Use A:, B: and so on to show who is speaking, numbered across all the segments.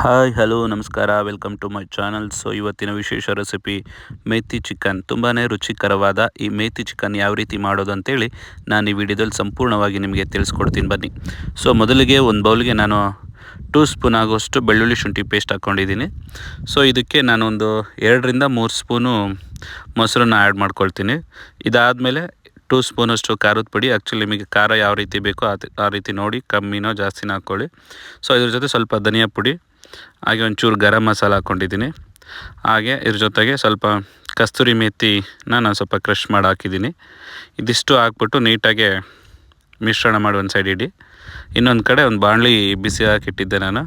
A: Hi hello ನಮಸ್ಕಾರ welcome to my channel. So ಇವತ್ತಿನ ವಿಶೇಷ ರೆಸಿಪಿ ಮೇಥಿ ಚಿಕನ್. ತುಂಬಾ ರುಚಿಕರವಾದ ಈ ಮೇಥಿ ಚಿಕನ್ ಯಾವ ರೀತಿ ಮಾಡೋದು ಅಂತೇಳಿ ನಾನು ಈ ವಿಡಿಯೋದಲ್ಲಿ ಸಂಪೂರ್ಣವಾಗಿ ನಿಮಗೆ ತಿಳಿಸ್ಕೊಡ್ತೀನಿ ಬನ್ನಿ. ಸೊ ಮೊದಲಿಗೆ ಒಂದು ಬೌಲ್ಗೆ ನಾನು 2 ಸ್ಪೂನ್ ಆಗೋಷ್ಟು ಬೆಳ್ಳುಳ್ಳಿ ಶುಂಠಿ ಪೇಸ್ಟ್ ಹಾಕ್ಕೊಂಡಿದ್ದೀನಿ. ಸೊ ಇದಕ್ಕೆ ನಾನೊಂದು 2ರಿಂದ 3 ಸ್ಪೂನು ಮೊಸರನ್ನ ಆ್ಯಡ್ ಮಾಡ್ಕೊಳ್ತೀನಿ. ಇದಾದಮೇಲೆ 2 ಸ್ಪೂನಷ್ಟು ಖಾರದ ಪುಡಿ. ಆ್ಯಕ್ಚುಲಿ ನಿಮಗೆ ಖಾರ ಯಾವ ರೀತಿ ಬೇಕೋ ಆ ರೀತಿ ನೋಡಿ ಕಮ್ಮಿನೋ ಜಾಸ್ತಿನೋ ಹಾಕ್ಕೊಳ್ಳಿ. ಸೊ ಇದ್ರ ಜೊತೆ ಸ್ವಲ್ಪ ಧನಿಯಾ ಪುಡಿ, ಹಾಗೆ ಒಂಚೂರು ಗರಂ ಮಸಾಲ ಹಾಕ್ಕೊಂಡಿದ್ದೀನಿ. ಹಾಗೆ ಇದ್ರ ಜೊತೆಗೆ ಸ್ವಲ್ಪ ಕಸ್ತೂರಿ ಮೇಥಿನ ನಾನು ಸ್ವಲ್ಪ ಕ್ರಷ್ ಮಾಡಿ ಹಾಕಿದ್ದೀನಿ. ಇದಿಷ್ಟು ಹಾಕ್ಬಿಟ್ಟು ನೀಟಾಗೆ ಮಿಶ್ರಣ ಮಾಡಿ ಒಂದು ಸೈಡ್ ಇಡಿ. ಇನ್ನೊಂದು ಕಡೆ ಒಂದು ಬಾಣಲಿ ಬಿಸಿ ಹಾಕಿಟ್ಟಿದ್ದೆ ನಾನು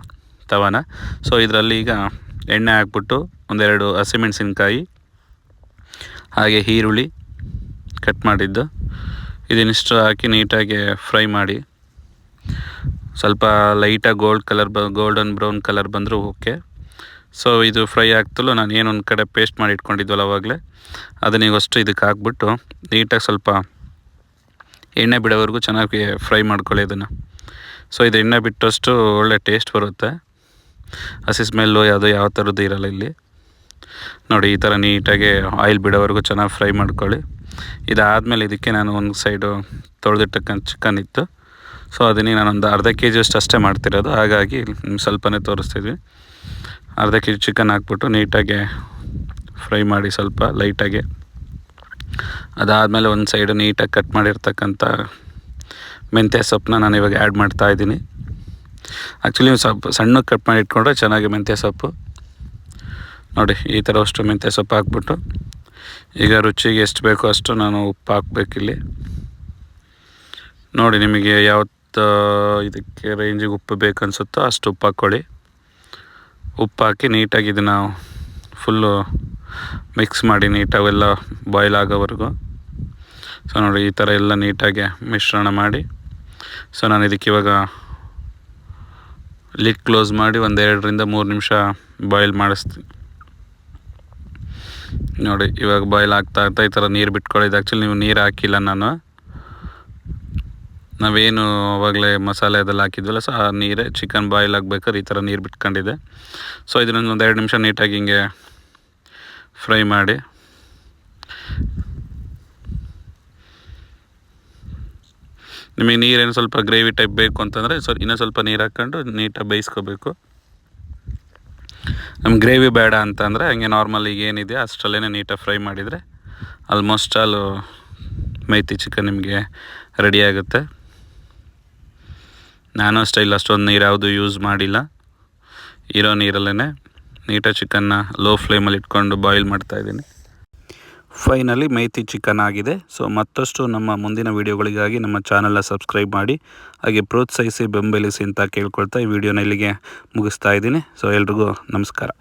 A: ತವಾನ. ಸೊ ಇದರಲ್ಲಿ ಈಗ ಎಣ್ಣೆ ಹಾಕ್ಬಿಟ್ಟು ಒಂದೆರಡು ಹಸಿಮೆಣಸಿನ್ಕಾಯಿ, ಹಾಗೆ ಈರುಳ್ಳಿ ಕಟ್ ಮಾಡಿದ್ದು ಇದನ್ನಿಷ್ಟು ಹಾಕಿ ನೀಟಾಗಿ ಫ್ರೈ ಮಾಡಿ. ಸ್ವಲ್ಪ ಲೈಟಾಗಿ ಗೋಲ್ಡನ್ ಬ್ರೌನ್ ಕಲರ್ ಬಂದರೂ ಓಕೆ. ಸೊ ಇದು ಫ್ರೈ ಆಗ್ತಲೂ ನಾನು ಏನೊಂದು ಕಡೆ ಪೇಸ್ಟ್ ಮಾಡಿ ಇಟ್ಕೊಂಡಿದ್ವಲ್ಲ ಆವಾಗಲೇ ಅದನ್ನೀಗಷ್ಟು ಇದಕ್ಕೆ ಹಾಕ್ಬಿಟ್ಟು ನೀಟಾಗಿ ಸ್ವಲ್ಪ ಎಣ್ಣೆ ಬಿಡೋವರೆಗೂ ಚೆನ್ನಾಗಿ ಫ್ರೈ ಮಾಡ್ಕೊಳ್ಳಿ ಇದನ್ನು. ಸೊ ಇದು ಎಣ್ಣೆ ಬಿಟ್ಟಷ್ಟು ಒಳ್ಳೆ ಟೇಸ್ಟ್ ಬರುತ್ತೆ. ಹಸಿ ಸ್ಮೆಲ್ಲು ಯಾವ ಥರದ್ದು ಇರಲ್ಲ ಇಲ್ಲಿ. ನೋಡಿ ಈ ಥರ ನೀಟಾಗಿ ಆಯಿಲ್ ಬಿಡೋವರೆಗೂ ಚೆನ್ನಾಗಿ ಫ್ರೈ ಮಾಡ್ಕೊಳ್ಳಿ. ಇದಾದಮೇಲೆ ಇದಕ್ಕೆ ನಾನು ಒಂದು ಸೈಡು ತೊಳೆದಿಟ್ಟಕ್ಕಂಥ ಚಿಕನ್ ಇತ್ತು. ಸೊ ಅದನ್ನೇ ನಾನೊಂದು ಅರ್ಧ kg ಅಷ್ಟೇ ಮಾಡ್ತಿರೋದು, ಹಾಗಾಗಿ ಸ್ವಲ್ಪನೇ ತೋರಿಸ್ತಿದ್ವಿ. ಅರ್ಧ kg ಚಿಕನ್ ಹಾಕ್ಬಿಟ್ಟು ನೀಟಾಗಿ ಫ್ರೈ ಮಾಡಿ ಸ್ವಲ್ಪ ಲೈಟಾಗಿ. ಅದಾದಮೇಲೆ ಒಂದು ಸೈಡು ನೀಟಾಗಿ ಕಟ್ ಮಾಡಿರ್ತಕ್ಕಂಥ ಮೆಂತ್ಯ ಸೊಪ್ಪನ್ನ ನಾನು ಇವಾಗ ಆ್ಯಡ್ ಮಾಡ್ತಾಯಿದ್ದೀನಿ. ಆ್ಯಕ್ಚುಲಿ ಸ್ವಲ್ಪ ಸಣ್ಣಗೆ ಕಟ್ ಮಾಡಿ ಇಟ್ಕೊಂಡ್ರೆ ಚೆನ್ನಾಗಿ ಮೆಂತ್ಯ ಸೊಪ್ಪು. ನೋಡಿ ಈ ಥರ ಅಷ್ಟು ಮೆಂತ್ಯ ಸೊಪ್ಪು ಹಾಕ್ಬಿಟ್ಟು ಈಗ ರುಚಿಗೆ ಎಷ್ಟು ಬೇಕೋ ಅಷ್ಟು ನಾನು ಉಪ್ಪು ಹಾಕಬೇಕಿಲ್ಲಿ. ನೋಡಿ ನಿಮಗೆ ಯಾವತ್ತು ಇದಕ್ಕೆ ರೇಂಜಿಗೆ ಉಪ್ಪು ಬೇಕನ್ಸುತ್ತೋ ಅಷ್ಟು ಉಪ್ಪು ಹಾಕ್ಕೊಳ್ಳಿ. ಉಪ್ಪು ಹಾಕಿ ನೀಟಾಗಿ ಇದನ್ನು ಫುಲ್ಲು ಮಿಕ್ಸ್ ಮಾಡಿ ನೀಟಾಗೆಲ್ಲ ಬಾಯ್ಲ್ ಆಗೋವರೆಗೂ. ಸೊ ನೋಡಿ ಈ ಥರ ಎಲ್ಲ ನೀಟಾಗಿ ಮಿಶ್ರಣ ಮಾಡಿ. ಸೊ ನಾನು ಇದಕ್ಕೆ ಇವಾಗ ಲಿಡ್ ಕ್ಲೋಸ್ ಮಾಡಿ ಒಂದು 2ರಿಂದ 3 ನಿಮಿಷ ಬಾಯ್ಲ್ ಮಾಡಿಸ್ತೀನಿ. ನೋಡಿ ಇವಾಗ ಬಾಯ್ಲ್ ಆಗ್ತಾ ಈ ಥರ ನೀರು ಬಿಟ್ಕೊಳ್ಳಿದ್ದು. ಆ್ಯಕ್ಚುಲಿ ನೀವು ನೀರು ಹಾಕಿಲ್ಲ, ನಾವೇನು ಆವಾಗಲೇ ಮಸಾಲೆ ಅದೆಲ್ಲ ಹಾಕಿದ್ವಲ್ಲ, ಸೊ ಆ ನೀರೇ ಚಿಕನ್ ಬಾಯ್ಲ್ ಆಗಬೇಕಾದ್ರೆ ಈ ಥರ ನೀರು ಬಿಟ್ಕೊಂಡಿದೆ. ಸೊ ಇದನ್ನೊಂದು 2 ನಿಮಿಷ ನೀಟಾಗಿ ಹಿಂಗೆ ಫ್ರೈ ಮಾಡಿ. ನಿಮಗೆ ನೀರೇನು ಸ್ವಲ್ಪ ಗ್ರೇವಿ ಟೈಪ್ ಬೇಕು ಅಂತಂದರೆ ಇನ್ನೂ ಸ್ವಲ್ಪ ನೀರು ಹಾಕ್ಕೊಂಡು ನೀಟಾಗಿ ಬೇಯಿಸ್ಕೋಬೇಕು. ನಮ್ಗೆ ಗ್ರೇವಿ ಬೇಡ ಅಂತಂದರೆ ಹಂಗೆ ನಾರ್ಮಲ್ ಈಗ ಏನಿದೆ ಅಷ್ಟರಲ್ಲೇ ನೀಟಾಗಿ ಫ್ರೈ ಮಾಡಿದರೆ ಆಲ್ಮೋಸ್ಟ್ ಆಲ್ ಮೇಥಿ ಚಿಕನ್ ನಿಮಗೆ ರೆಡಿ ಆಗುತ್ತೆ. ನಾನು ಅಷ್ಟೇ ಇಲ್ಲ ಅಷ್ಟೊಂದು ನೀರು ಯಾವುದು ಯೂಸ್ ಮಾಡಿಲ್ಲ. ಇರೋ ನೀರಲ್ಲೇ ನೀಟಾಗಿ ಚಿಕನ್ನ ಲೋ ಫ್ಲೇಮಲ್ಲಿ ಇಟ್ಕೊಂಡು ಬಾಯ್ಲ್ ಮಾಡ್ತಾಯಿದ್ದೀನಿ. ಫೈನಲಿ ಮೇಥಿ ಚಿಕನ್ ಆಗಿದೆ. ಸೊ ಮತ್ತಷ್ಟು ನಮ್ಮ ಮುಂದಿನ ವೀಡಿಯೋಗಳಿಗಾಗಿ ನಮ್ಮ ಚಾನಲ್ನ ಸಬ್ಸ್ಕ್ರೈಬ್ ಮಾಡಿ, ಹಾಗೆ ಪ್ರೋತ್ಸಾಹಿಸಿ ಬೆಂಬಲಿಸಿ ಅಂತ ಕೇಳ್ಕೊಳ್ತಾ ಈ ವಿಡಿಯೋನ ಇಲ್ಲಿಗೆ ಮುಗಿಸ್ತಾ ಇದ್ದೀನಿ. ಸೊ ಎಲ್ರಿಗೂ ನಮಸ್ಕಾರ.